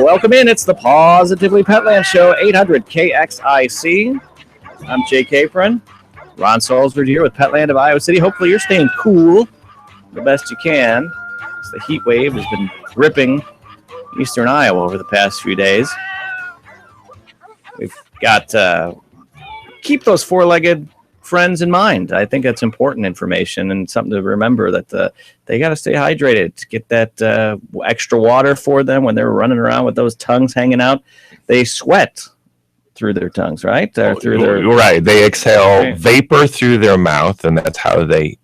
Welcome in. It's the Positively Petland Show, 800 KXIC. I'm Jay Capron. Ron Salzberg here with Petland of Iowa City. Hopefully you're staying cool the best you can. The heat wave has been gripping eastern Iowa over the past few days. We've got keep those four-legged friends in mind. I think that's important information and something to remember, that they got to stay hydrated, to get that extra water for them when they're running around with those tongues hanging out. They sweat through their tongues, right? Through their right. They exhale vapor through their mouth, and that's how they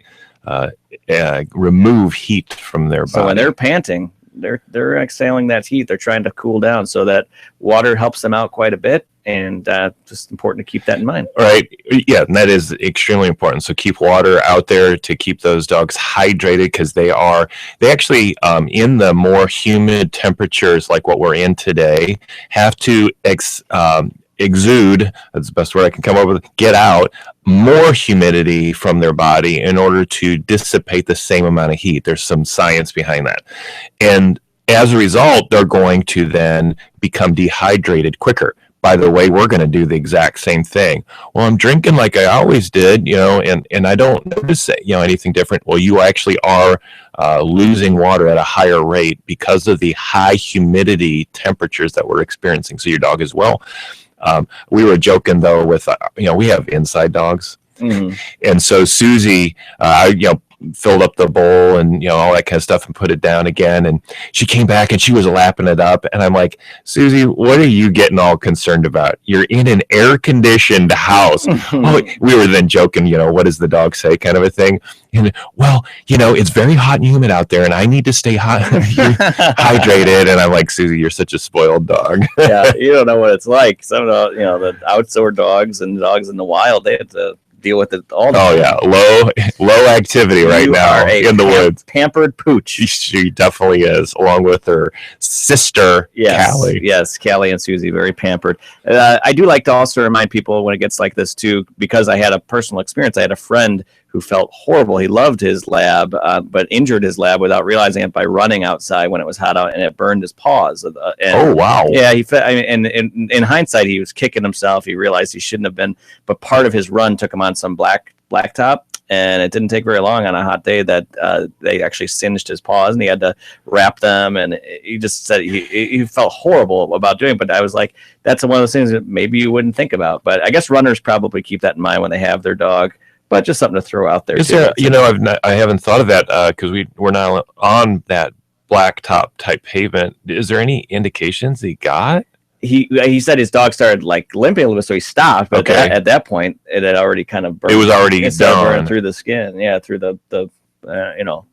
remove heat from their body. So when they're panting, they're exhaling that heat. They're trying to cool down, so that water helps them out quite a bit. And just important to keep that in mind. Right. Yeah, and that is extremely important. So keep water out there to keep those dogs hydrated, because they actually, in the more humid temperatures like what we're in today, have to exude, that's the best word I can come up with, get out more humidity from their body in order to dissipate the same amount of heat. There's some science behind that. And as a result, they're going to then become dehydrated quicker. By the way, we're going to do the exact same thing. Well, I'm drinking like I always did, and I don't notice, anything different. Well, you actually are losing water at a higher rate because of the high humidity temperatures that we're experiencing. So your dog as well. We were joking though with, we have inside dogs. Mm-hmm. And so Susie, filled up the bowl and all that kind of stuff and put it down again, and she came back and she was lapping it up, and I'm like, Susie, what are you getting all concerned about? You're in an air conditioned house. Oh, we were then joking, what does the dog say, kind of a thing. And well, it's very hot and humid out there, and I need to stay hydrated. And I'm like, Susie, you're such a spoiled dog. Yeah, you don't know what it's like. Some of the outdoor dogs and dogs in the wild, they have to deal with it all the time. Yeah, low activity now in the woods. Pampered pooch. She definitely is, along with her sister, Callie. Yes, Callie and Susie, very pampered. I do like to also remind people when it gets like this too, because I had a personal experience. I had a friend who felt horrible. He loved his lab, but injured his lab without realizing it by running outside when it was hot out, and it burned his paws. Oh, wow. Yeah, in hindsight, he was kicking himself. He realized he shouldn't have been, but part of his run took him on some blacktop, and it didn't take very long on a hot day that they actually singed his paws, and he had to wrap them, and he just said he felt horrible about doing it. But I was like, that's one of those things that maybe you wouldn't think about. But I guess runners probably keep that in mind when they have their dog. But just something to throw out there. I haven't thought of that because we're not on that blacktop type pavement. Is there any indications he got? He said his dog started like limping a little bit, so he stopped. But at that point, it had already kind of burned. It was already done through the skin. Yeah, through the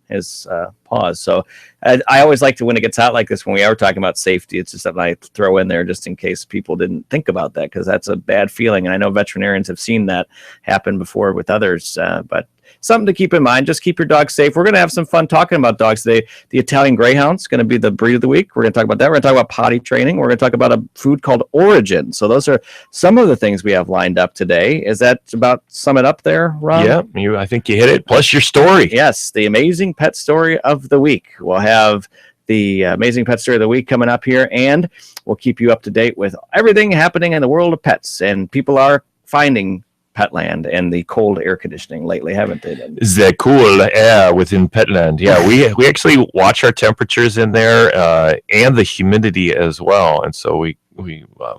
his paws. So I always like to, when it gets hot like this, when we are talking about safety, it's just something I throw in there just in case people didn't think about that, because that's a bad feeling. And I know veterinarians have seen that happen before with others, but something to keep in mind. Just keep your dog safe. We're going to have some fun talking about dogs today. The Italian Greyhound is going to be the breed of the week. We're going to talk about that. We're going to talk about potty training. We're going to talk about a food called Orijen. So those are some of the things we have lined up today. Is that about sum it up there, Ron? Yeah, I think you hit it. Plus your story. Yes, the amazing pet story of the week. We'll have the amazing pet story of the week coming up here, and we'll keep you up to date with everything happening in the world of pets. And people are finding Petland and the cold air conditioning lately, haven't they? The cool air within Petland. Yeah, we actually watch our temperatures in there and the humidity as well, and so we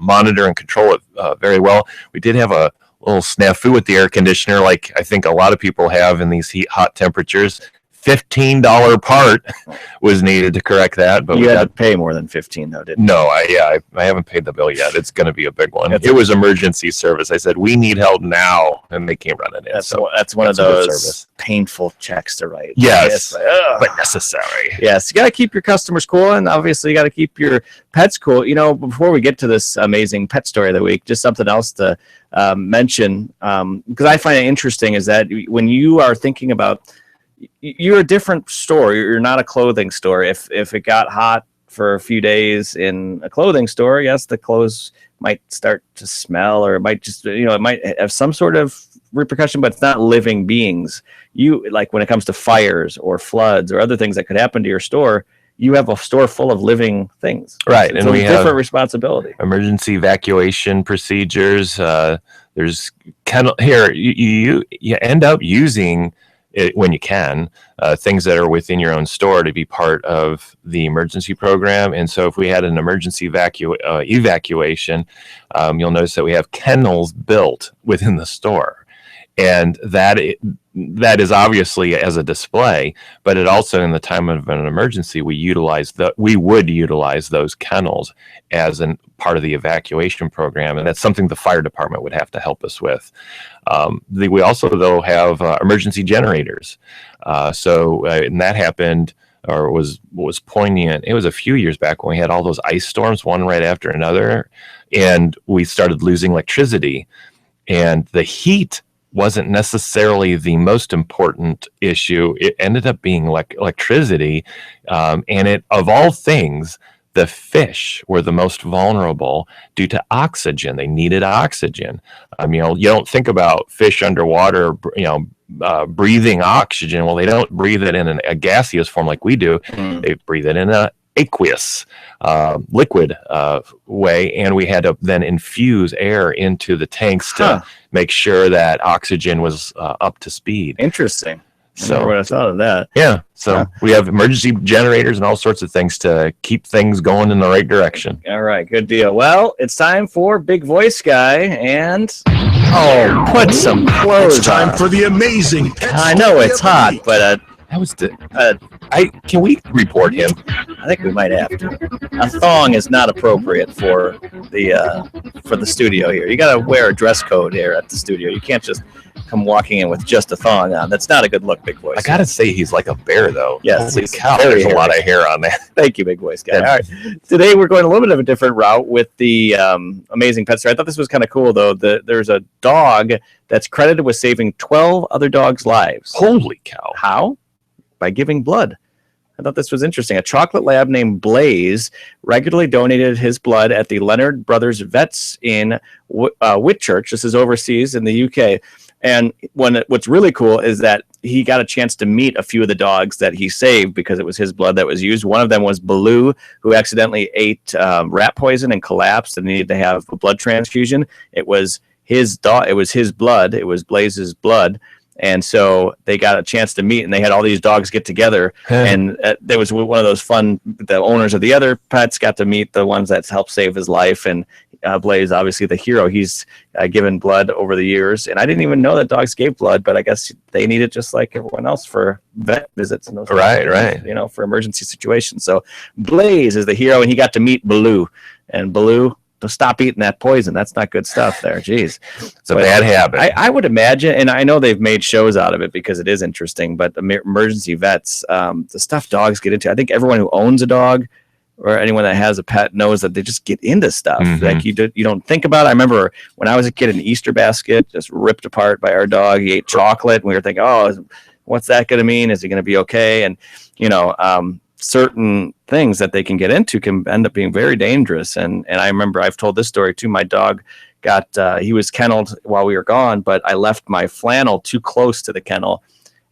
monitor and control it very well. We did have a little snafu with the air conditioner, like I think a lot of people have in these hot temperatures. $15 part was needed to correct that, but you had to pay more than $15 though, didn't you? No, I haven't paid the bill yet. It's going to be a big one. It was emergency service. I said, we need help now, and they came running in. That's one of those painful checks to write. Yes, but necessary. Yes, you got to keep your customers cool, and obviously you got to keep your pets cool. Before we get to this amazing pet story of the week, just something else to mention, because I find it interesting, is that when you are thinking about, you're a different store. You're not a clothing store. If it got hot for a few days in a clothing store, yes, the clothes might start to smell, or it might just, it might have some sort of repercussion, but it's not living beings. You, like when it comes to fires or floods or other things that could happen to your store, you have a store full of living things. Right. It's And a we different have responsibility. emergency evacuation procedures. There's kennel here. You end up using it when you can, things that are within your own store to be part of the emergency program. And so if we had an emergency evacuation, you'll notice that we have kennels built within the store. And that is obviously as a display, but it also, in the time of an emergency, we would utilize those kennels as a part of the evacuation program, and that's something the fire department would have to help us with. We also, though, have emergency generators. And that happened, or was poignant. It was a few years back when we had all those ice storms, one right after another, and we started losing electricity, and the heat wasn't necessarily the most important issue. It ended up being electricity, and it, of all things, the fish were the most vulnerable due to oxygen. They needed oxygen. You don't think about fish underwater, breathing oxygen. Well, they don't breathe it in a gaseous form like we do. They breathe it in a aqueous liquid way, and we had to then infuse air into the tanks to make sure that oxygen was up to speed. Interesting. So what I thought of that. Yeah. So we have emergency generators and all sorts of things to keep things going in the right direction. All right, good deal. Well, it's time for Big Voice Guy, and put some clothes It's time on. for the amazing pet I know it's story of the hot, week. but That was can we report him? I think we might have to. A thong is not appropriate for the studio here. You got to wear a dress code here at the studio. You can't just come walking in with just a thong on. That's not a good look, Big Voice. I gotta say, he's like a bear, though. Yes, Holy he's cow, very there's a hairy. lot of hair on that. Thank you, Big Voice Guy. All right. Today we're going a little bit of a different route with the amazing pet story. I thought this was kind of cool, though. There's a dog that's credited with saving 12 other dogs' lives. Holy cow. How? By giving blood. I thought this was interesting. A chocolate lab named Blaze regularly donated his blood at the Leonard Brothers Vets in Whitchurch. This is overseas in the UK. And what's really cool is that he got a chance to meet a few of the dogs that he saved because it was his blood that was used. One of them was Baloo, who accidentally ate rat poison and collapsed and needed to have a blood transfusion. It was his dog. It was his blood. It was Blaze's blood. And so they got a chance to meet, and they had all these dogs get together. And there was one of those fun, the owners of the other pets got to meet the ones that helped save his life. And Blaze, obviously the hero, he's given blood over the years. And I didn't even know that dogs gave blood, but I guess they need it just like everyone else for vet visits and those Right. For emergency situations. So Blaze is the hero, and he got to meet Baloo. And Baloo, to stop eating that poison. That's not good stuff there. Jeez. It's a bad habit. I would imagine, and I know they've made shows out of it because it is interesting, but emergency vets, the stuff dogs get into, I think everyone who owns a dog or anyone that has a pet knows that they just get into stuff. Like you don't think about it. I remember when I was a kid, an Easter basket just ripped apart by our dog. He ate chocolate, and we were thinking, what's that going to mean? Is he going to be okay? And, certain things that they can get into can end up being very dangerous. And I remember I've told this story too. My dog he was kenneled while we were gone, but I left my flannel too close to the kennel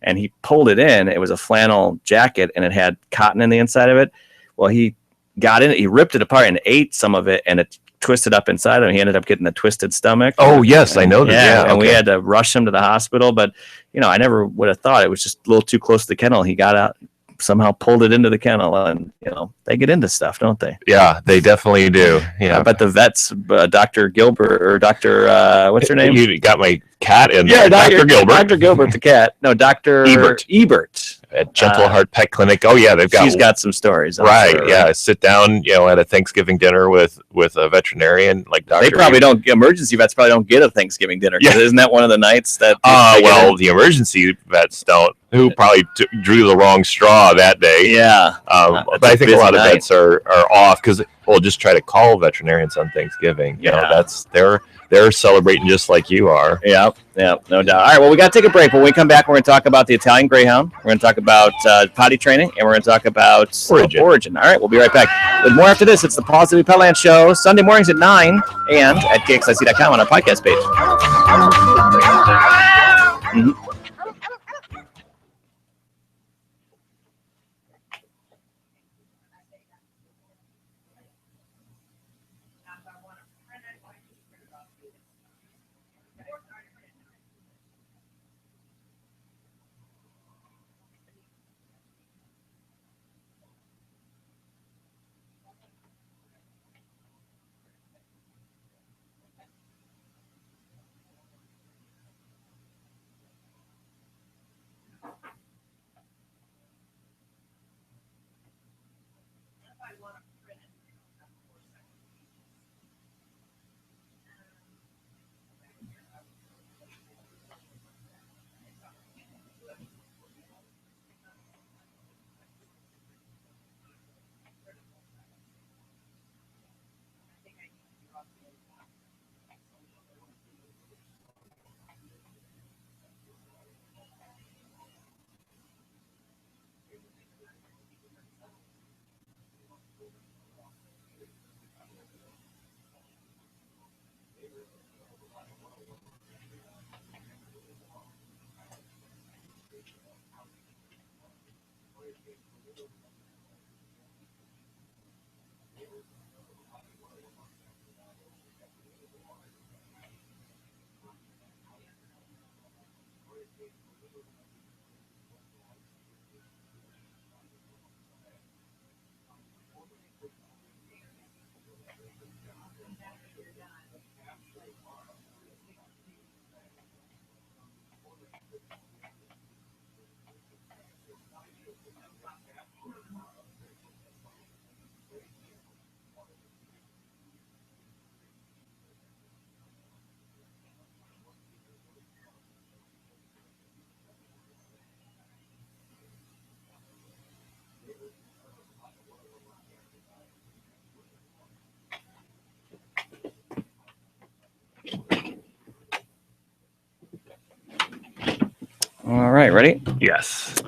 and he pulled it in. It was a flannel jacket and it had cotton in the inside of it. Well, he got in it, he ripped it apart and ate some of it, and it twisted up inside him. He ended up getting a twisted stomach. Oh, yes, I know that. Yeah, and we had to rush him to the hospital, but I never would have thought. It was just a little too close to the kennel. He got out, somehow pulled it into the kennel, and they get into stuff, don't they? Yeah, they definitely do. Yeah, but the vets, Dr. Gilbert or Dr. What's her name? You got my cat in Yeah, there. Dr. Gilbert. Dr. Gilbert, the cat. No, Dr. Ebert. At Gentle Heart Pet Clinic. Oh yeah, she's got some stories. Right. Yeah. Sit down, at a Thanksgiving dinner with a veterinarian like Dr. They probably emergency vets probably don't get a Thanksgiving dinner. Yeah. Isn't that one of the nights that? The emergency vets don't. Who probably drew the wrong straw that day. Yeah. But I think a lot of vets are off because we'll just try to call veterinarians on Thanksgiving. That's they're celebrating just like you are. Yeah, no doubt. All right, well, we got to take a break. When we come back, we're going to talk about the Italian Greyhound. We're going to talk about potty training, and we're going to talk about Orijen. All right, we'll be right back. With more after this, it's the Positively Petland Show, Sunday mornings at 9 and at kxic.com on our podcast page. All right, ready? Yes.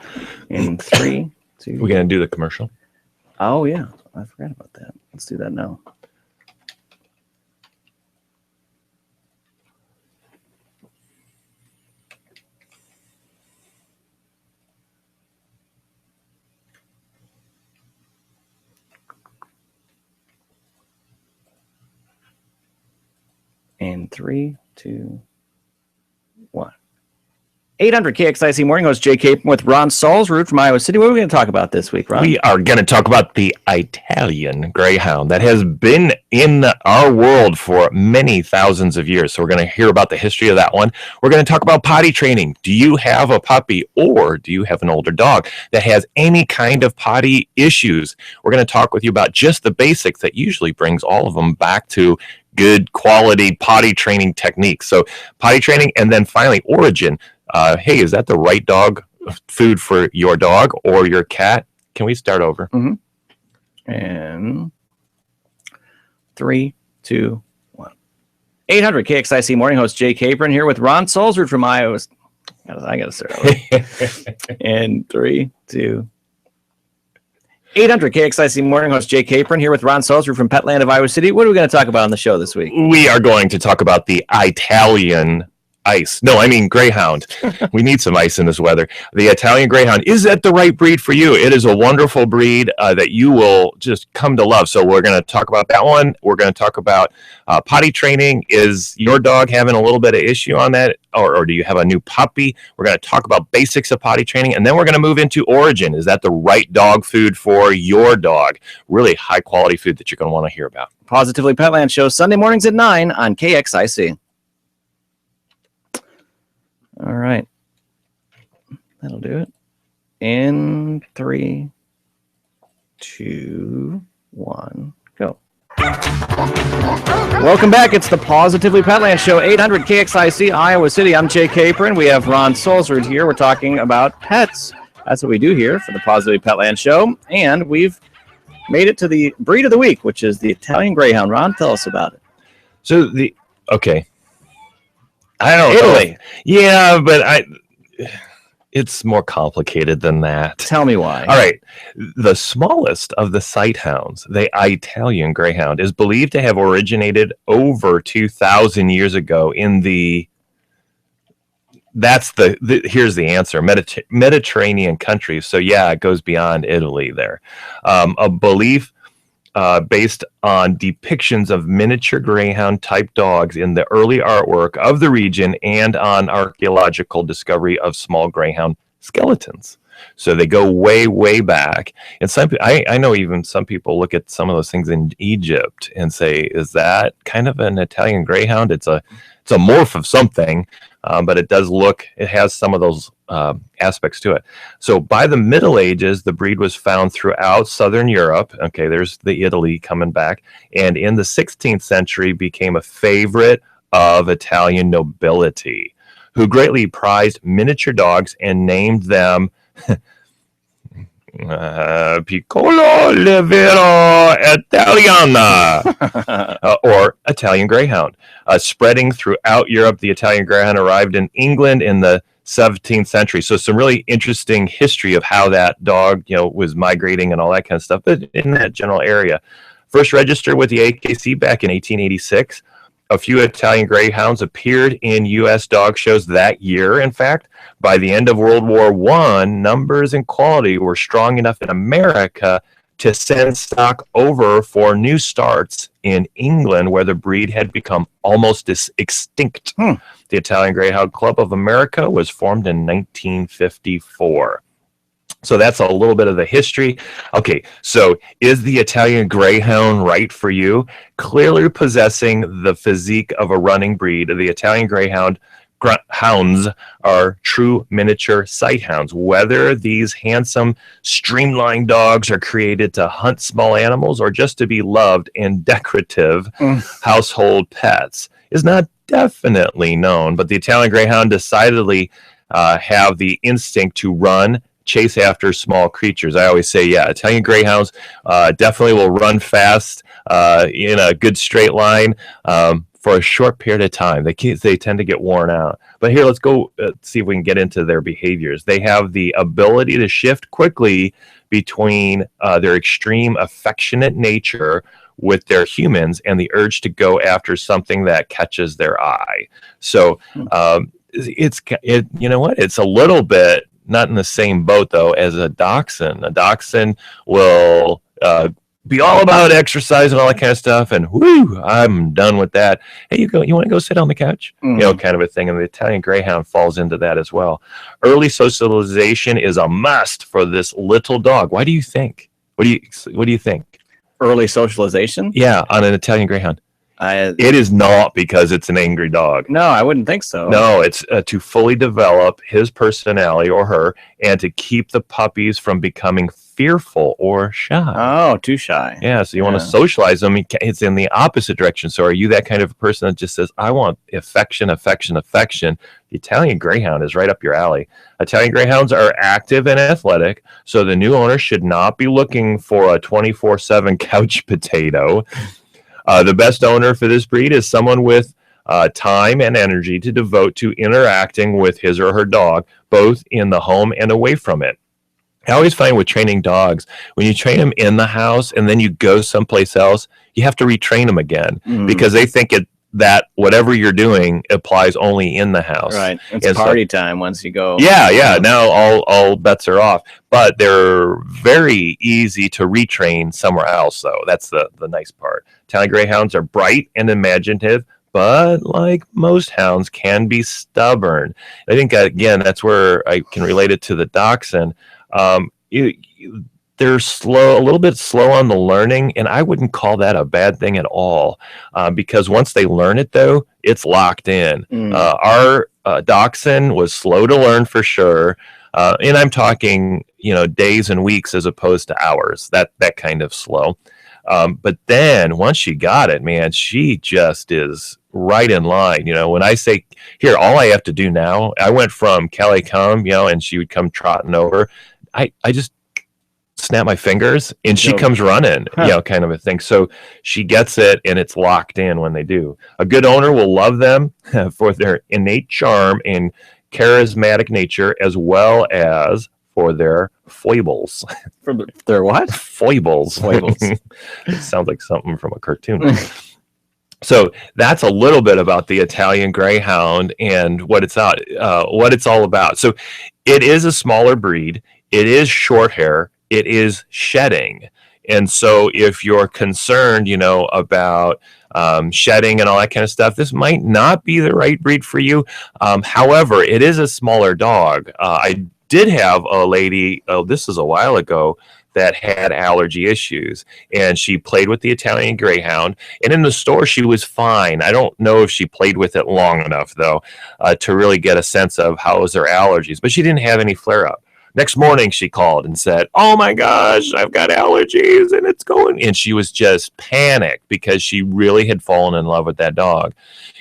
In 3, 2. We're going to do the commercial. Oh, yeah. I forgot about that. Let's do that now. In 3, 2, 1. 800 KXIC Morning Host Jay Capen with Ron Salzrud from Iowa City. What are we going to talk about this week, Ron? We are going to talk about the Italian Greyhound that has been in our world for many thousands of years. So we're going to hear about the history of that one. We're going to talk about potty training. Do you have a puppy or do you have an older dog that has any kind of potty issues? We're going to talk with you about just the basics that usually brings all of them back to good quality potty training techniques. So potty training, and then finally Orijen. Hey, is that the right dog food for your dog or your cat? Can we start over? Mm-hmm. And 3, 2, 1. 800 KXIC Morning Host Jay Capen here with Ron Salzrud from Iowa. I got to start over. And 3, 2. 800 KXIC Morning Host Jay Capen here with Ron Salzrud from Petland of Iowa City. What are we going to talk about on the show this week? We are going to talk about the Italian Greyhound. We need some ice in this weather. The Italian Greyhound. Is that the right breed for you? It is a wonderful breed that you will just come to love. So we're going to talk about that one. We're going to talk about potty training. Is your dog having a little bit of issue on that? Or do you have a new puppy? We're going to talk about basics of potty training. And then we're going to move into Orijen. Is that the right dog food for your dog? Really high quality food that you're going to want to hear about. Positively Petland show Sunday mornings at 9 on KXIC. All right. That'll do it. In 3, 2, 1, go. Welcome back. It's the Positively Petland Show, 800 KXIC, Iowa City. I'm Jay Capen. We have Ron Salzrud here. We're talking about pets. That's what we do here for the Positively Petland Show. And we've made it to the breed of the week, which is the Italian Greyhound. Ron, tell us about it. So I don't know. Italy. Yeah, but it's more complicated than that. Tell me why. All right. The smallest of the sighthounds, the Italian Greyhound, is believed to have originated over 2,000 years ago in here's the answer, Mediterranean countries. So yeah, it goes beyond Italy there. A belief based on depictions of miniature greyhound type dogs in the early artwork of the region and on archaeological discovery of small greyhound skeletons. So they go way, way back. And I know even some people look at some of those things in Egypt and say, is that kind of an Italian Greyhound? It's a morph of something, but it has some of those aspects to it. So by the Middle Ages, the breed was found throughout Southern Europe. Okay, there's the Italy coming back. And in the 16th century became a favorite of Italian nobility, who greatly prized miniature dogs and named them Piccolo Levero Italiana, or Italian Greyhound. Spreading throughout Europe, the Italian Greyhound arrived in England in the 17th century. So some really interesting history of how that dog, was migrating and all that kind of stuff, but in that general area. First registered with the AKC back in 1886. A few Italian Greyhounds appeared in U.S. dog shows that year. In fact, by the end of World War I, numbers and quality were strong enough in America to send stock over for new starts in England, where the breed had become almost extinct. The Italian Greyhound Club of America was formed in 1954. So that's a little bit of the history. Okay, so is the Italian Greyhound right for you? Clearly possessing the physique of a running breed, the Italian Greyhound hounds are true miniature sight hounds. Whether these handsome, streamlined dogs are created to hunt small animals or just to be loved and decorative household pets is not definitely known, but the Italian Greyhound decidedly have the instinct to run, chase after small creatures. I always say, yeah, Italian Greyhounds definitely will run fast in a good straight line for a short period of time. They tend to get worn out. But here, let's go see if we can get into their behaviors. They have the ability to shift quickly between their extreme affectionate nature with their humans and the urge to go after something that catches their eye. So you know what? It's a little bit not in the same boat though as a dachshund. A dachshund will be all about exercise and all that kind of stuff, and whoo, I'm done with that. Hey, you want to go sit on the couch? You know, kind of a thing. And the Italian Greyhound falls into that as well. Early socialization is a must for this little dog. Why do you think? What do you think? Early socialization? Yeah, on an Italian Greyhound. It is not because it's an angry dog. No, I wouldn't think so. No, it's to fully develop his personality or her, and to keep the puppies from becoming fearful or shy. Oh, too shy. Yeah, so you want to socialize them. It's in the opposite direction. So are you that kind of a person that just says, I want affection, affection, affection? The Italian Greyhound is right up your alley. Italian Greyhounds are active and athletic, so the new owner should not be looking for a 24/7 couch potato. The best owner for this breed is someone with time and energy to devote to interacting with his or her dog, both in the home and away from it. I always find with training dogs, when you train them in the house and then you go someplace else, you have to retrain them again because they think that whatever you're doing applies only in the house. Right. It's party time once you go. Yeah. Now all bets are off. But they're very easy to retrain somewhere else, though. That's the nice part. Italian Greyhounds are bright and imaginative, but like most hounds, can be stubborn. I think, again, that's where I can relate it to the dachshund. They're slow, a little bit slow on the learning, and I wouldn't call that a bad thing at all, because once they learn it, though, it's locked in. Our dachshund was slow to learn for sure, and I'm talking, days and weeks as opposed to hours. That kind of slow. But then once she got it, man, she just is right in line. When I say, here, all I have to do now, I went from Kelly come, and she would come trotting over. I just snap my fingers and she comes running, kind of a thing. So she gets it and it's locked in when they do. A good owner will love them for their innate charm and charismatic nature, as well as for their foibles. For their what? Foibles. It sounds like something from a cartoon. So that's a little bit about the Italian Greyhound and what it's all about. So it is a smaller breed. It is short hair. It is shedding. And so if you're concerned, about shedding and all that kind of stuff, this might not be the right breed for you. However, it is a smaller dog. I did have a lady, this is a while ago, that had allergy issues, and she played with the Italian Greyhound, and in the store she was fine. I don't know if she played with it long enough, though, to really get a sense of how was her allergies, but she didn't have any flare-up. Next morning, she called and said, oh my gosh, I've got allergies and it's going. And she was just panicked because she really had fallen in love with that dog.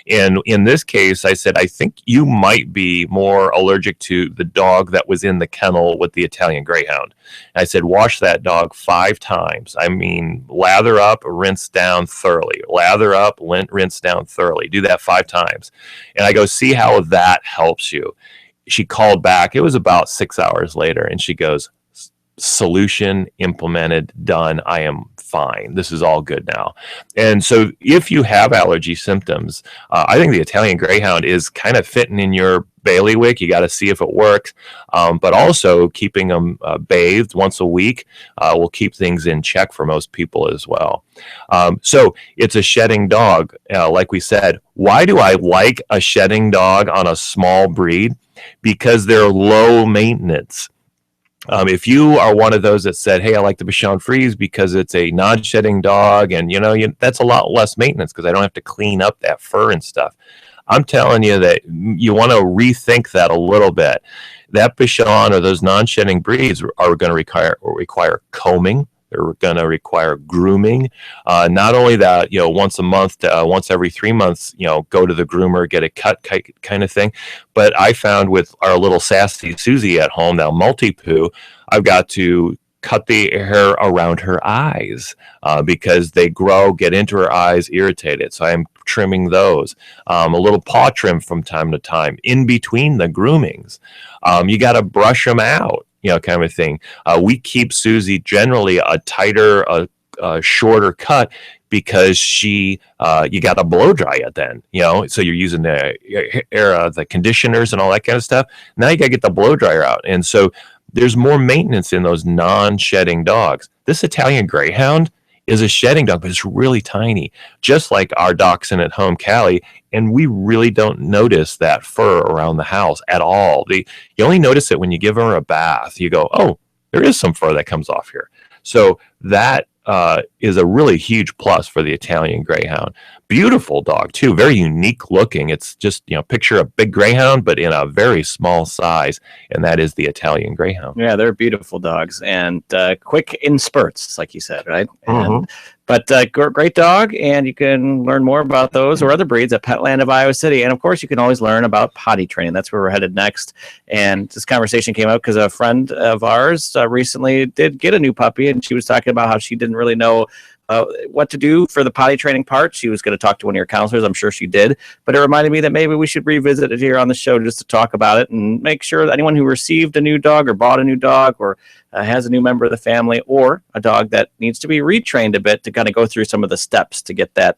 And in this case, I said, I think you might be more allergic to the dog that was in the kennel with the Italian Greyhound. And I said, wash that dog 5 times. I mean, lather up, rinse down thoroughly. Lather up, rinse down thoroughly. Do that 5 times. And I go, see how that helps you. She called back. It was about 6 hours later, and she goes, solution implemented, done. I am fine. This is all good now. And so if you have allergy symptoms, I think the Italian Greyhound is kind of fitting in your bailiwick. You got to see if it works. But also keeping them bathed once a week will keep things in check for most people as well. So it's a shedding dog. Like we said, why do I like a shedding dog on a small breed? Because they're low maintenance. If you are one of those that said, hey, I like the Bichon Frise because it's a non-shedding dog, and that's a lot less maintenance because I don't have to clean up that fur and stuff. I'm telling you that you want to rethink that a little bit. That Bichon or those non-shedding breeds are going to require combing. They're going to require grooming. Not only that, once a month, once every 3 months, go to the groomer, get a cut kind of thing. But I found with our little sassy Susie at home, now multi-poo, I've got to cut the hair around her eyes because they grow, get into her eyes, irritate it. So I'm trimming those. A little paw trim from time to time in between the groomings. You got to brush them out. Kind of thing. We keep Susie generally a tighter, shorter cut because you got to blow dry it then, so you're using the conditioners and all that kind of stuff. Now you got to get the blow dryer out. And so there's more maintenance in those non-shedding dogs. This Italian Greyhound is a shedding dog, but it's really tiny, just like our dachshund at home, Callie, and we really don't notice that fur around the house at all. You only notice it when you give her a bath. You go, oh, there is some fur that comes off here. So that is a really huge plus for the Italian Greyhound. Beautiful dog, too. Very unique looking. It's just, picture a big Greyhound, but in a very small size, and that is the Italian Greyhound. Yeah, they're beautiful dogs and quick in spurts, like you said, right? Mm-hmm. But great dog, and you can learn more about those or other breeds at Petland of Iowa City. And, of course, you can always learn about potty training. That's where we're headed next. And this conversation came up because a friend of ours recently did get a new puppy, and she was talking about how she didn't really know what to do for the potty training part. She was going to talk to one of your counselors. I'm sure she did. But it reminded me that maybe we should revisit it here on the show just to talk about it and make sure that anyone who received a new dog or bought a new dog or has a new member of the family or a dog that needs to be retrained a bit to kind of go through some of the steps to get that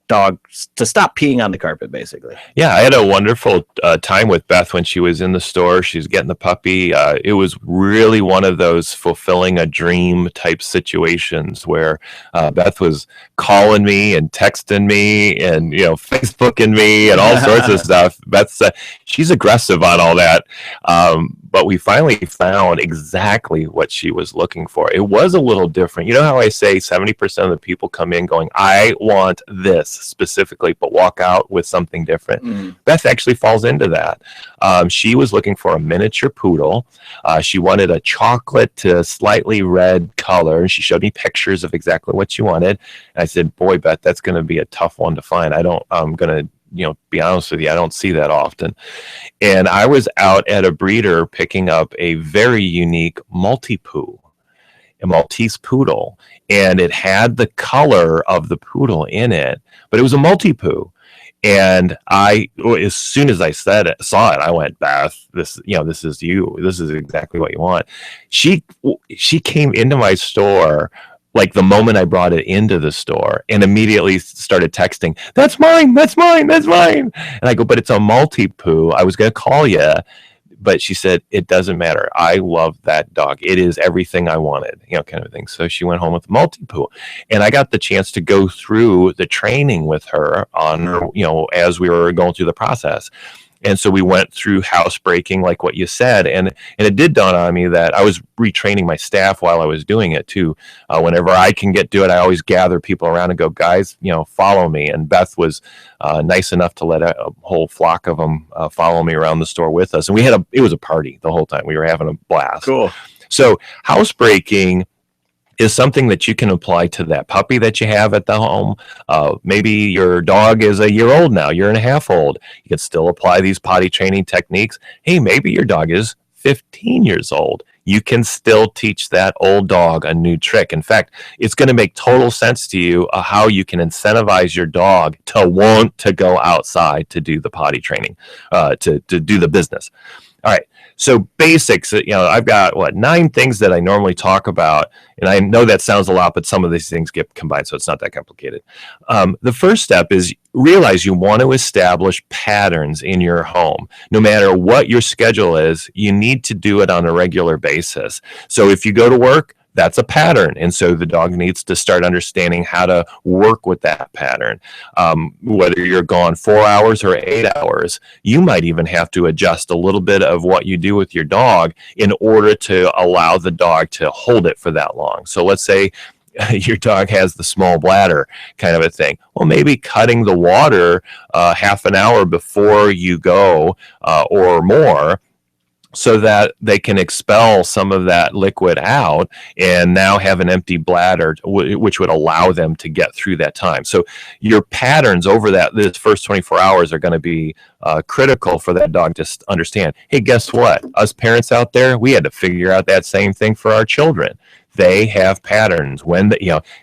dog to stop peeing on the carpet, basically. Yeah, I had a wonderful time with Beth when she was in the store. She was getting the puppy. It was really one of those fulfilling a dream type situations where Beth was calling me and texting me and Facebooking me and all sorts of stuff. Beth, she's aggressive on all that. But we finally found exactly what she was looking for. It was a little different. You know how I say 70% of the people come in going, I want this specifically, but walk out with something different. Beth actually falls into that. She was looking for a miniature poodle. She wanted a chocolate to slightly red color. She showed me pictures of exactly what she wanted. And I said, boy, Beth, that's going to be a tough one to find. I'm going to be honest with you, I don't see that often. And I was out at a breeder picking up a very unique multi-poo, a Maltese poodle, and it had the color of the poodle in it, but it was a multi-poo. And as soon as I saw it, I went, Beth, this is you. This is exactly what you want. She came into my store like the moment I brought it into the store and immediately started texting, that's mine, that's mine, that's mine. And I go, but it's a multi-poo. I was going to call you, but she said, it doesn't matter. I love that dog. It is everything I wanted, kind of thing. So she went home with multi-poo. And I got the chance to go through the training with her on her, as we were going through the process. And so we went through housebreaking, like what you said. And it did dawn on me that I was retraining my staff while I was doing it too. Whenever I can do it, I always gather people around and go, guys, follow me. And Beth was nice enough to let a whole flock of them follow me around the store with us. And it was a party the whole time. We were having a blast. Cool. So housebreaking is something that you can apply to that puppy that you have at the home. Maybe your dog is a year old now, year and a half old. You can still apply these potty training techniques. Hey, maybe your dog is 15 years old. You can still teach that old dog a new trick. In fact, it's going to make total sense to you how you can incentivize your dog to want to go outside to do the potty training, to do the business. All right. So basics, I've got 9 things that I normally talk about, and I know that sounds a lot, but some of these things get combined, so it's not that complicated. The first step is realize you want to establish patterns in your home. No matter what your schedule is, you need to do it on a regular basis. So if you go to work, that's a pattern. And so the dog needs to start understanding how to work with that pattern. Whether you're gone 4 hours or 8 hours, you might even have to adjust a little bit of what you do with your dog in order to allow the dog to hold it for that long. So let's say your dog has the small bladder kind of a thing. Well, maybe cutting the water half an hour before you go or more, so that they can expel some of that liquid out and now have an empty bladder, which would allow them to get through that time. So your patterns over this first 24 hours are going to be critical for that dog to understand. Hey, guess what? Us parents out there, we had to figure out that same thing for our children. They have patterns when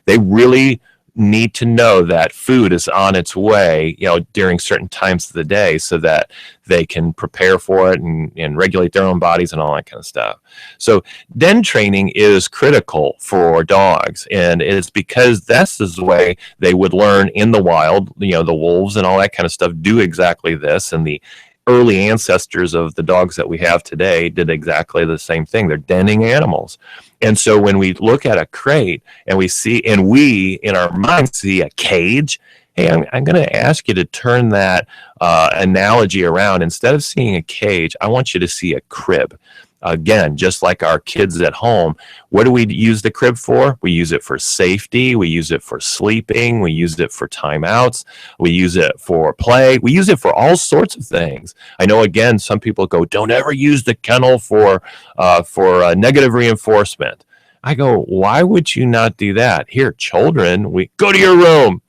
they really need to know that food is on its way, during certain times of the day, so that they can prepare for it and regulate their own bodies and all that kind of stuff. So den training is critical for dogs, and it's because this is the way they would learn in the wild. The wolves and all that kind of stuff do exactly this, and the early ancestors of the dogs that we have today did exactly the same thing. They're denning animals. And so when we look at a crate and we in our minds see a cage, hey, I'm going to ask you to turn that analogy around. Instead of seeing a cage, I want you to see a crib. Again, just like our kids at home, what do we use the crib for? We use it for safety. We use it for sleeping. We use it for timeouts. We use it for play. We use it for all sorts of things. I know, again, some people go, don't ever use the kennel for negative reinforcement. I go, why would you not do that? Here, children, we go to your room.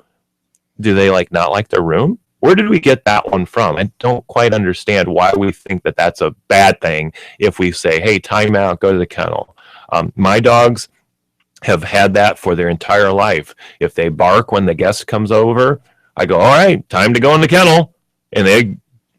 Do they not like their room? Where did we get that one from? I don't quite understand why we think that that's a bad thing if we say, hey, time out, go to the kennel. My dogs have had that for their entire life. If they bark when the guest comes over, I go, all right, time to go in the kennel. And they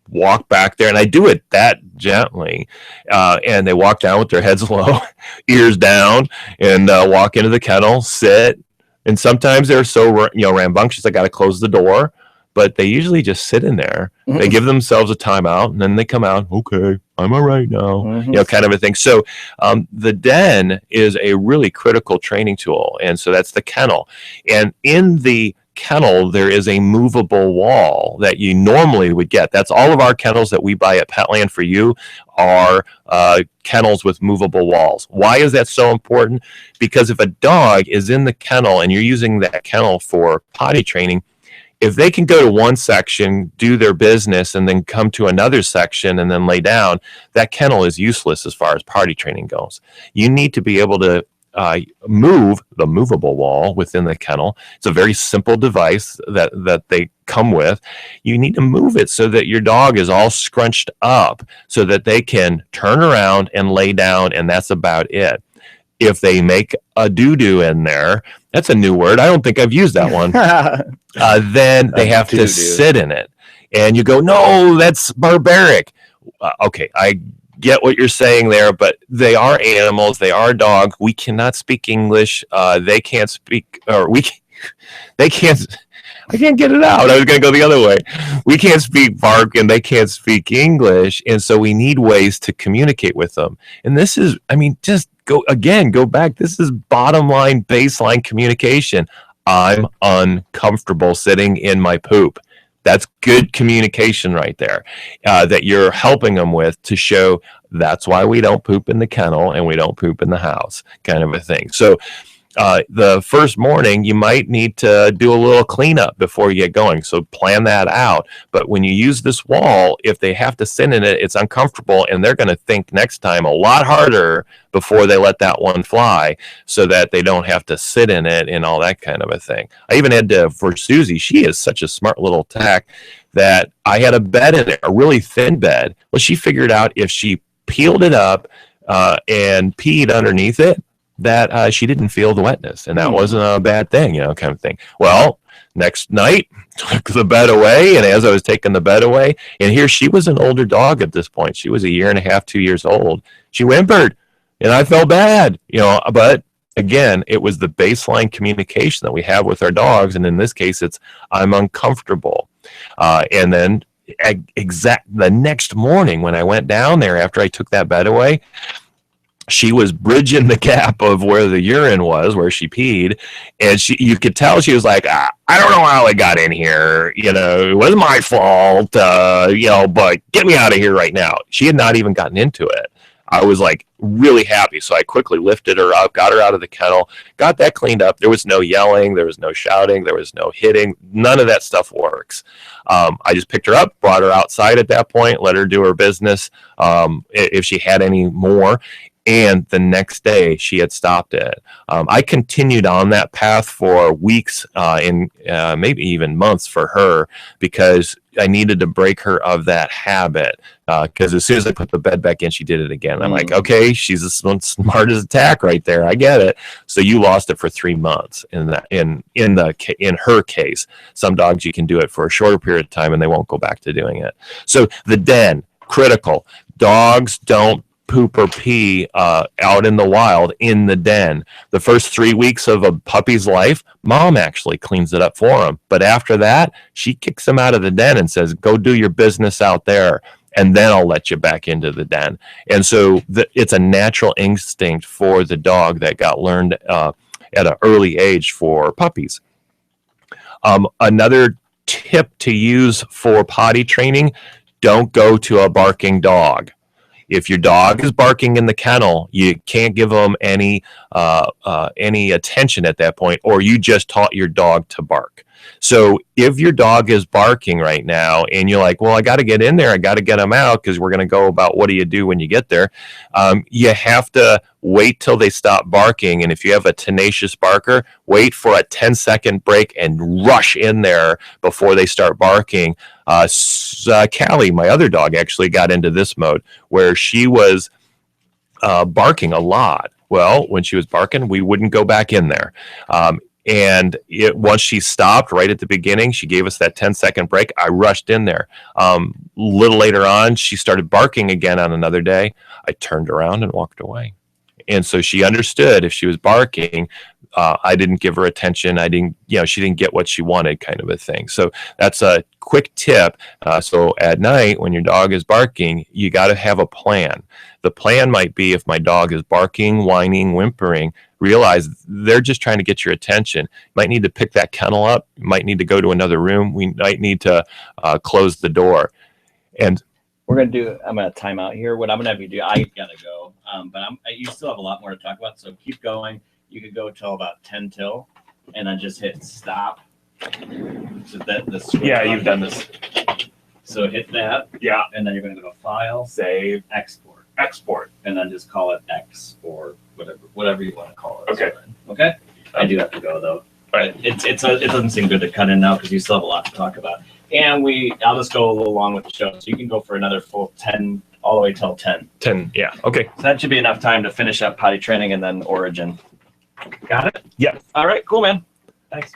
walk back there, and I do it that gently. And they walk down with their heads low, ears down, and walk into the kennel, sit. And sometimes they're so rambunctious, I got to close the door. But they usually just sit in there. Mm-hmm. They give themselves a timeout, and then they come out. Okay, I'm all right now. Mm-hmm. Kind of a thing. So the den is a really critical training tool, and so that's the kennel. And in the kennel, there is a movable wall that you normally would get. That's all of our kennels that we buy at Petland for you are kennels with movable walls. Why is that so important? Because if a dog is in the kennel and you're using that kennel for potty training, if they can go to one section, do their business, and then come to another section and then lay down, that kennel is useless as far as potty training goes. You need to be able to move the movable wall within the kennel. It's a very simple device that they come with. You need to move it so that your dog is all scrunched up so that they can turn around and lay down, and that's about it. If they make a doo-doo in there, that's a new word. I don't think I've used that one. Then they have to sit in it. And you go, no, that's barbaric. Okay, I get what you're saying there, but they are animals. They are dogs. We cannot speak English. They can't speak, they can't. I can't get it out. I was going to go the other way. We can't speak bark and they can't speak English. And so we need ways to communicate with them. And this is, just go back. This is bottom line, baseline communication. I'm uncomfortable sitting in my poop. That's good communication right there that you're helping them with to show that's why we don't poop in the kennel and we don't poop in the house, kind of a thing. So the first morning, you might need to do a little cleanup before you get going. So plan that out. But when you use this wall, if they have to sit in it, it's uncomfortable, and they're going to think next time a lot harder before they let that one fly so that they don't have to sit in it and all that kind of a thing. I even had to, for Susie, she is such a smart little tack that I had a bed in there, a really thin bed. Well, she figured out if she peeled it up and peed underneath it, that she didn't feel the wetness, and that wasn't a bad thing, kind of thing. Well, Next night, took the bed away, and as I was taking the bed away, and here she was an older dog at this point. She was 1.5 years, 2 years old. She whimpered, and I felt bad, but again, it was the baseline communication that we have with our dogs, and in this case, it's I'm uncomfortable. And then the next morning when I went down there after I took that bed away, she was bridging the gap of where the urine was, where she peed, and you could tell she was like, I don't know how it got in here, it wasn't my fault, but get me out of here right now. She had not even gotten into it. I was like really happy, so I quickly lifted her up, got her out of the kennel, got that cleaned up. There was no yelling, there was no shouting, there was no hitting. None of that stuff works. I just picked her up, brought her outside at that point, let her do her business if she had any more. And the next day, she had stopped it. I continued on that path for weeks and maybe even months for her, because I needed to break her of that habit. Because as soon as I put the bed back in, she did it again. I'm like, okay, she's as smart as a tack right there. I get it. So you lost it for 3 months. In her case, some dogs you can do it for a shorter period of time and they won't go back to doing it. So the den, critical. Dogs don't poop or pee out in the wild in the den. The first 3 weeks of a puppy's life, mom actually cleans it up for him. But after that, she kicks him out of the den and says, go do your business out there, and then I'll let you back into the den. And so it's a natural instinct for the dog that got learned at an early age for puppies. Another tip to use for potty training, don't go to a barking dog. If your dog is barking in the kennel, you can't give them any attention at that point, or you just taught your dog to bark. So if your dog is barking right now and you're like, well, I got to get in there, I got to get them out, because we're going to go about what do you do when you get there, you have to wait till they stop barking. And if you have a tenacious barker, wait for a 10-second break and rush in there before they start barking. Callie, my other dog, actually got into this mode where she was barking a lot. Well, when she was barking, we wouldn't go back in there. And once she stopped right at the beginning, she gave us that 10-second break. I rushed in there. Little later on, she started barking again on another day. I turned around and walked away. And so she understood if she was barking, I didn't give her attention. She didn't get what she wanted, kind of a thing. So that's a quick tip. So at night, when your dog is barking, you got to have a plan. The plan might be, if my dog is barking, whining, whimpering, realize they're just trying to get your attention. You might need to pick that kennel up. You might need to go to another room. We might need to close the door. And I'm going to time out here. What I'm going to have you do, I got to go, but you still have a lot more to talk about. So keep going. You could go till about 10 till, and then just hit stop. So you've done this. So hit that. Yeah. And then you're going to go to File, Save, Export, and then just call it X or whatever you want to call it. Okay. Okay. I do have to go though. But it doesn't seem good to cut in now because you still have a lot to talk about. And I'll just go a little long with the show, so you can go for another full 10 all the way till 10. 10, yeah. Okay. So that should be enough time to finish up potty training and then Orijen. Got it? Yeah. All right. Cool, man. Thanks.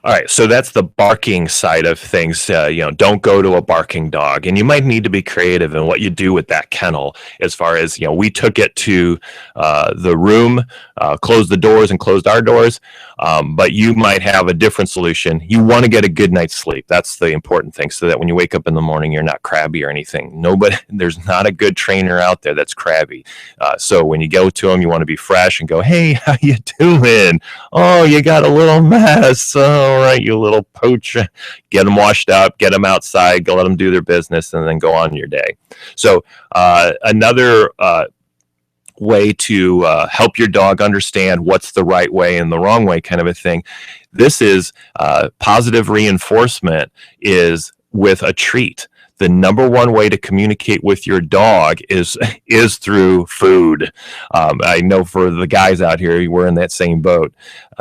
All right, so that's the barking side of things. Don't go to a barking dog, and you might need to be creative in what you do with that kennel. As far as we took it to the room, closed the doors, and closed our doors. But you might have a different solution. You want to get a good night's sleep. That's the important thing, so that when you wake up in the morning, you're not crabby or anything. There's not a good trainer out there that's crabby. So when you go to them, you want to be fresh and go, "Hey, how you doing? Oh, you got a little mess. All right, you little pooch." Get them washed up, get them outside, go let them do their business, and then go on your day. So another way to help your dog understand what's the right way and the wrong way, kind of a thing. This is positive reinforcement is with a treat. the number one way to communicate with your dog is through food. I know for the guys out here, we're in that same boat.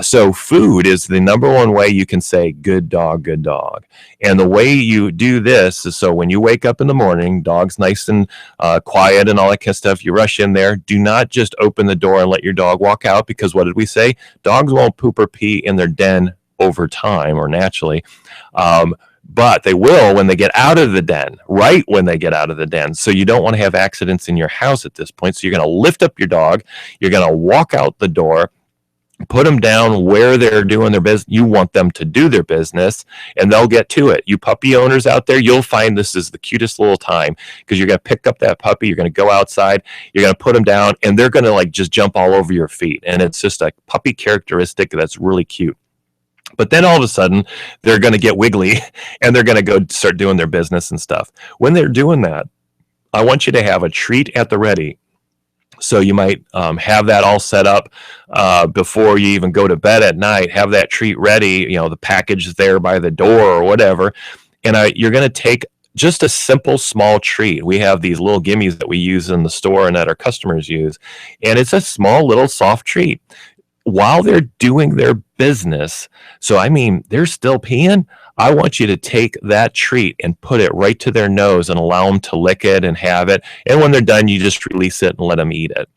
So food is the number one way you can say, good dog, good dog. And the way you do this is, so when you wake up in the morning, dog's nice and quiet and all that kind of stuff, you rush in there. Do not just open the door and let your dog walk out, because what did we say? Dogs won't poop or pee in their den over time or naturally. But they will when they get out of the den, right when they get out of the den. So you don't want to have accidents in your house at this point. So you're going to lift up your dog. You're going to walk out the door, put them down where they're doing their business. You want them to do their business, and they'll get to it. You puppy owners out there, you'll find this is the cutest little time, because you're going to pick up that puppy. You're going to go outside. You're going to put them down, and they're going to like just jump all over your feet. And it's just a puppy characteristic that's really cute. But then all of a sudden, they're going to get wiggly and they're going to go start doing their business and stuff. When they're doing that, I want you to have a treat at the ready. So you might have that all set up before you even go to bed at night. Have that treat ready, the package is there by the door or whatever. And you're going to take just a simple small treat. We have these little gimmies that we use in the store and that our customers use. And it's a small little soft treat. While they're doing their business, so I mean, they're still peeing, I want you to take that treat and put it right to their nose and allow them to lick it and have it. And when they're done, you just release it and let them eat it.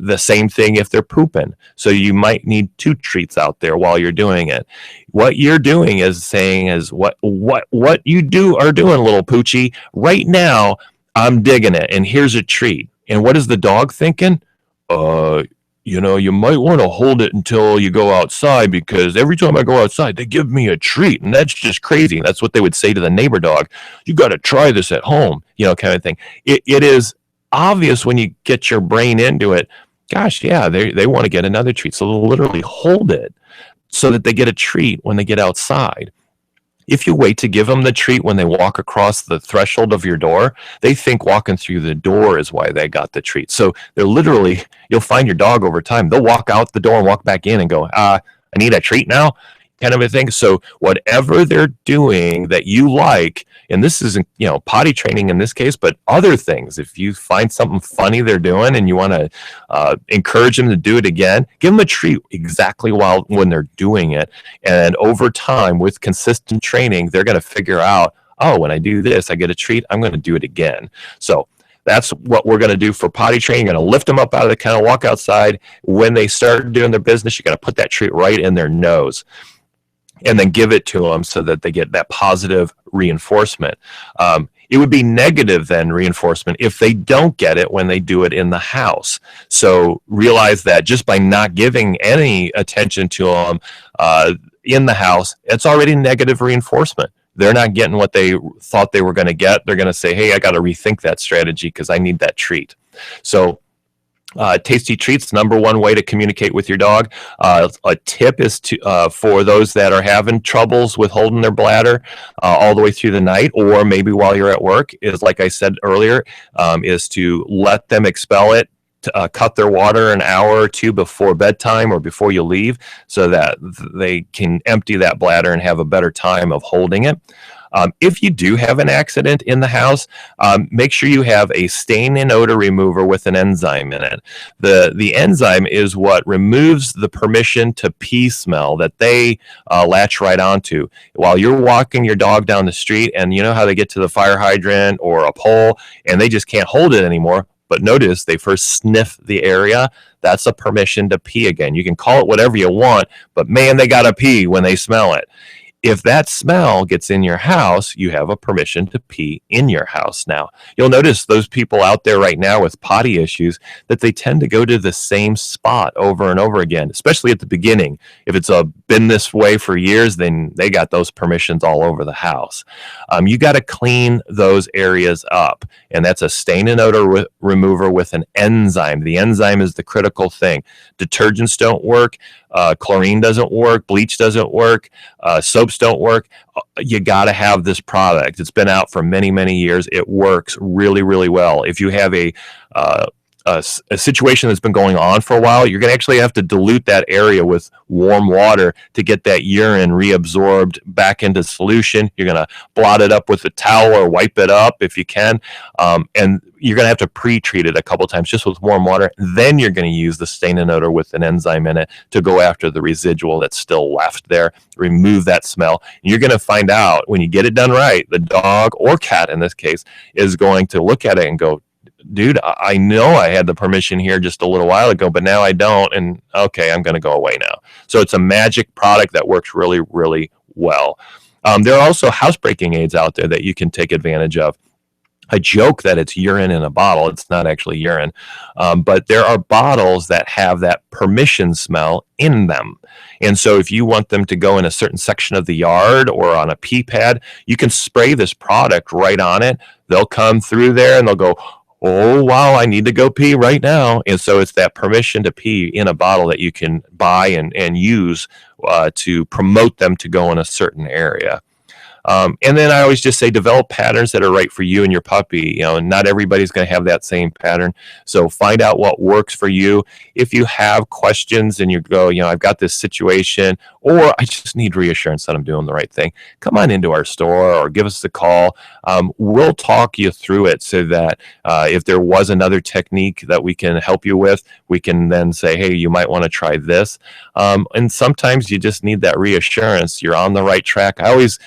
The same thing if they're pooping. So you might need 2 treats out there while you're doing it. What you're doing is saying is what you are doing, little poochie. Right now, I'm digging it, and here's a treat. And what is the dog thinking? You might want to hold it until you go outside, because every time I go outside, they give me a treat. And that's just crazy. That's what they would say to the neighbor dog. You got to try this at home, kind of thing. It is obvious when you get your brain into it. Gosh, yeah, they want to get another treat. So they'll literally hold it so that they get a treat when they get outside. If you wait to give them the treat when they walk across the threshold of your door, they think walking through the door is why they got the treat. So they're literally, you'll find your dog over time, they'll walk out the door and walk back in and go, I need a treat now, kind of a thing. So whatever they're doing that you like, and this isn't, potty training in this case, but other things, if you find something funny they're doing and you want to encourage them to do it again, give them a treat exactly when they're doing it. And over time, with consistent training, they're going to figure out, when I do this, I get a treat, I'm going to do it again. So that's what we're going to do for potty training. You're going to lift them up out of the kennel, walk outside. When they start doing their business, you're going to put that treat right in their nose, and then give it to them so that they get that positive reinforcement. It would be negative then reinforcement if they don't get it when they do it in the house. So realize that just by not giving any attention to them in the house, it's already negative reinforcement. They're not getting what they thought they were going to get. They're going to say, hey, I got to rethink that strategy because I need that treat. So tasty treats, number one way to communicate with your dog. A tip is to for those that are having troubles with holding their bladder all the way through the night, or maybe while you're at work, is, like I said earlier, is to let them expel it. Cut their water an hour or 2 before bedtime or before you leave, so that they can empty that bladder and have a better time of holding it. If you do have an accident in the house, make sure you have a stain and odor remover with an enzyme in it. The enzyme is what removes the permission to pee smell that they latch right onto. While you're walking your dog down the street, and you know how they get to the fire hydrant or a pole and they just can't hold it anymore, but notice they first sniff the area. That's a permission to pee again. You can call it whatever you want, but man, they got to pee when they smell it. If that smell gets in your house, you have a permission to pee in your house now. You'll notice those people out there right now with potty issues, that they tend to go to the same spot over and over again, especially at the beginning. If it's been this way for years, then they got those permissions all over the house. You got to clean those areas up, and that's a stain and odor remover with an enzyme. The enzyme is the critical thing. Detergents don't work. Chlorine doesn't work. Bleach doesn't work. Soaps don't work. You got to have this product. It's been out for many, many years. It works really, really well. If you have a a situation that's been going on for a while, you're going to actually have to dilute that area with warm water to get that urine reabsorbed back into solution. You're going to blot it up with a towel or wipe it up if you can. And you're going to have to pre-treat it a couple times just with warm water. Then you're going to use the stain and odor with an enzyme in it to go after the residual that's still left there, remove that smell. And you're going to find out when you get it done right, the dog or cat in this case is going to look at it and go, dude, I know I had the permission here just a little while ago, but now I don't. And okay, I'm going to go away now. So it's a magic product that works really, really well. There are also housebreaking aids out there that you can take advantage of. I joke that it's urine in a bottle. It's not actually urine. But there are bottles that have that permission smell in them. And so if you want them to go in a certain section of the yard or on a pee pad, you can spray this product right on it. They'll come through there and they'll go, oh, wow, I need to go pee right now. And so it's that permission to pee in a bottle that you can buy and use to promote them to go in a certain area. And then I always just say develop patterns that are right for you and your puppy. You know, not everybody's going to have that same pattern. So find out what works for you. If you have questions and you go, you know, I've got this situation, or I just need reassurance that I'm doing the right thing, come on into our store or give us a call. We'll talk you through it so that if there was another technique that we can help you with, we can then say, hey, you might want to try this. And sometimes you just need that reassurance. You're on the right track. I always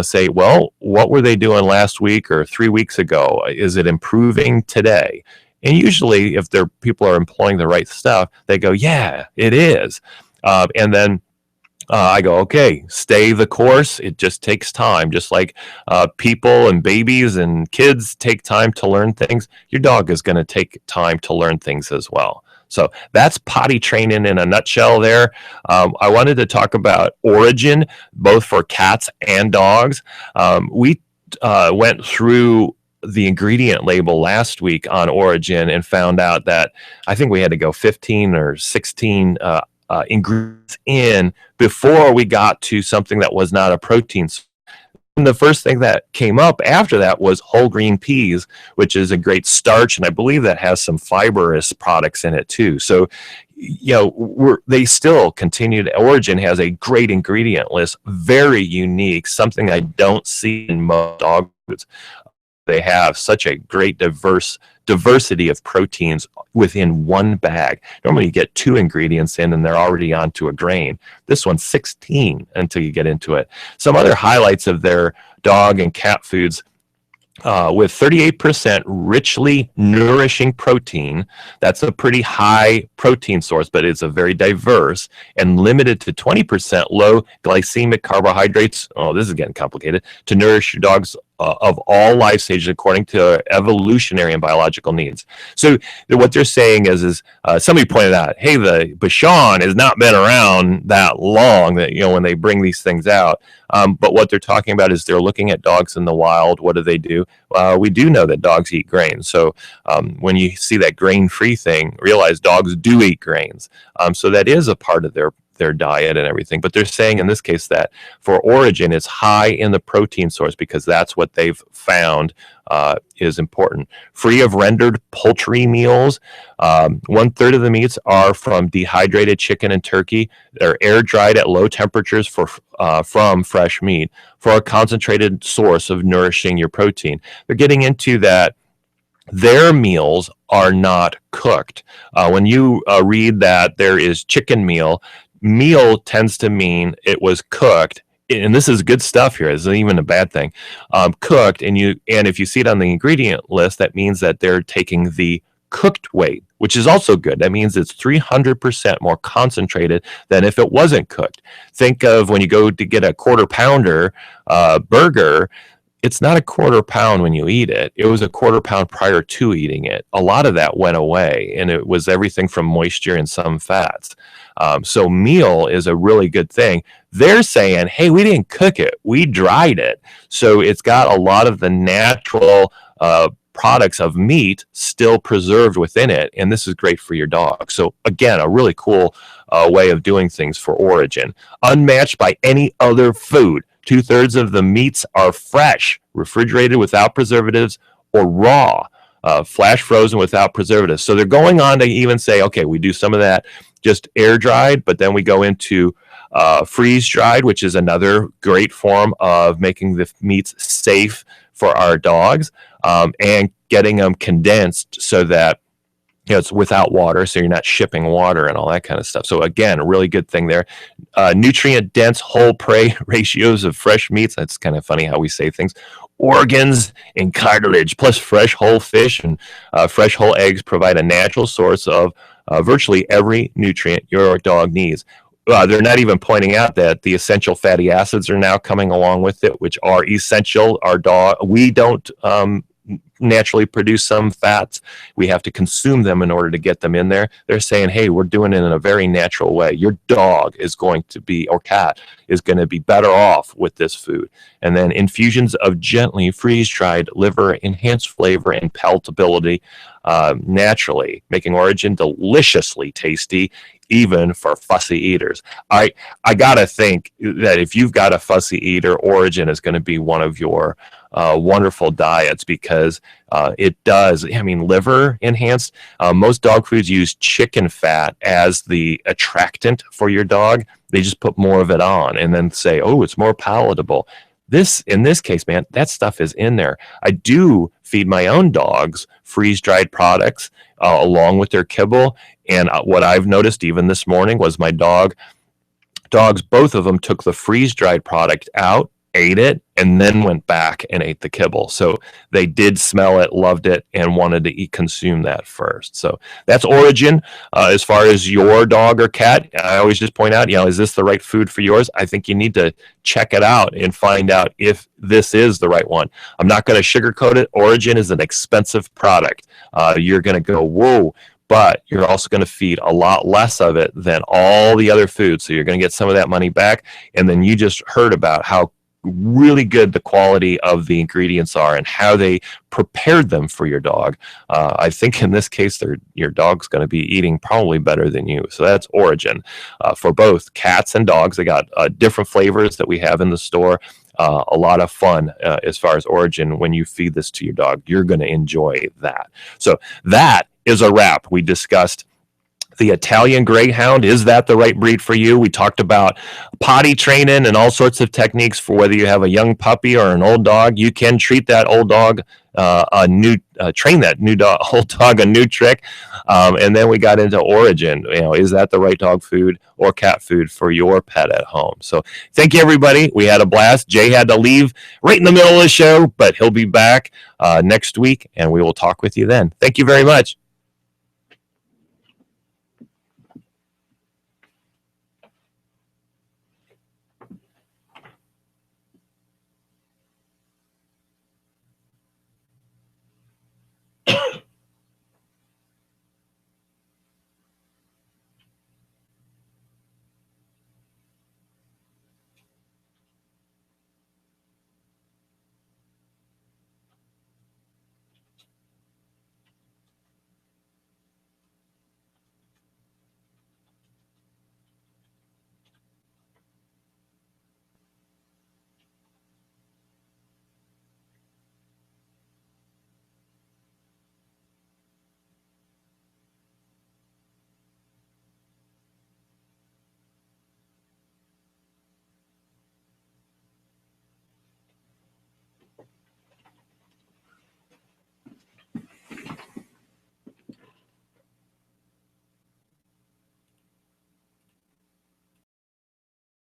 say, well, what were they doing last week or 3 weeks ago? Is it improving today? And usually if people are employing the right stuff, they go, yeah, it is. And then I go, okay, stay the course. It just takes time. Just like people and babies and kids take time to learn things, your dog is going to take time to learn things as well. So that's potty training in a nutshell there. I wanted to talk about Orijen, both for cats and dogs. We went through the ingredient label last week on Orijen and found out that I think we had to go 15 or 16 ingredients in before we got to something that was not a protein. And the first thing that came up after that was whole green peas, which is a great starch, and I believe that has some fibrous products in it too. So, they still continue to. Orijen has a great ingredient list, very unique, something I don't see in most dog foods. They have such a great diversity of proteins within one bag. Normally you get 2 ingredients in and they're already onto a grain. This one's 16 until you get into it. Some other highlights of their dog and cat foods, with 38% richly nourishing protein. That's a pretty high protein source, but it's a very diverse, and limited to 20% low glycemic carbohydrates. Oh, this is getting complicated. To nourish your dogs of all life stages according to evolutionary and biological needs. So what they're saying is somebody pointed out, hey, the Bichon has not been around that long, that when they bring these things out. But what they're talking about is they're looking at dogs in the wild. What do? We do know that dogs eat grains. So when you see that grain-free thing, realize dogs do eat grains. So that is a part of their diet and everything. But they're saying in this case that for Orijen, it's high in the protein source because that's what they've found is important. Free of rendered poultry meals. 1/3 of the meats are from dehydrated chicken and turkey. They're air dried at low temperatures from fresh meat for a concentrated source of nourishing your protein. They're getting into that their meals are not cooked. When you read that there is chicken meal tends to mean it was cooked, and this is good stuff here. This isn't even a bad thing. Cooked, and if you see it on the ingredient list, that means that they're taking the cooked weight, which is also good. That means it's 300% more concentrated than if it wasn't cooked. Think of when you go to get a quarter pounder burger. It's not a quarter pound when you eat it. It was a quarter pound prior to eating it. A lot of that went away, and it was everything from moisture and some fats. So meal is a really good thing. They're saying, hey, we didn't cook it. We dried it. So it's got a lot of the natural products of meat still preserved within it, and this is great for your dog. So again, a really cool way of doing things for Orijen. Unmatched by any other food. 2/3 of the meats are fresh, refrigerated without preservatives, or raw. flash frozen without preservatives. So they're going on to even say, okay, we do some of that just air dried, but then we go into freeze dried, which is another great form of making the meats safe for our dogs, and getting them condensed so that it's without water, so you're not shipping water and all that kind of stuff. So again, a really good thing there. Nutrient dense whole prey ratios of fresh meats. That's kind of funny how we say things. Organs and cartilage, plus fresh whole fish and fresh whole eggs provide a natural source of virtually every nutrient your dog needs. They're not even pointing out that the essential fatty acids are now coming along with it, which are essential. We don't naturally produce some fats. We have to consume them in order to get them in there. They're saying, hey, we're doing it in a very natural way. Your dog is going to be, or cat is going to be better off with this food. And then infusions of gently freeze-dried liver enhance flavor and palatability naturally, making Orijen deliciously tasty, even for fussy eaters. I gotta think that if you've got a fussy eater, Orijen is going to be one of your wonderful diets, because it does. I mean, liver enhanced. Most dog foods use chicken fat as the attractant for your dog. They just put more of it on and then say, oh, it's more palatable. In this case, man, that stuff is in there. I do feed my own dogs freeze-dried products along with their kibble. And what I've noticed even this morning was my dogs, both of them took the freeze-dried product out, ate it, and then went back and ate the kibble. So they did smell it, loved it, and wanted to consume that first. So that's Orijen. As far as your dog or cat, I always just point out, is this the right food for yours? I think you need to check it out and find out if this is the right one. I'm not going to sugarcoat it. Orijen is an expensive product. You're going to go, whoa. But you're also going to feed a lot less of it than all the other foods. So you're going to get some of that money back. And then you just heard about how really good the quality of the ingredients are and how they prepared them for your dog. I think in this case, your dog's going to be eating probably better than you. So that's Orijen. For both cats and dogs, they got different flavors that we have in the store. A lot of fun as far as Orijen. When you feed this to your dog, you're going to enjoy that. So that is a wrap. We discussed the Italian Greyhound. Is that the right breed for you? We talked about potty training and all sorts of techniques for whether you have a young puppy or an old dog. You can treat that old dog train that old dog a new trick. And then we got into Orijen. Is that the right dog food or cat food for your pet at home? So thank you, everybody. We had a blast. Jay had to leave right in the middle of the show, but he'll be back next week, and we will talk with you then. Thank you very much.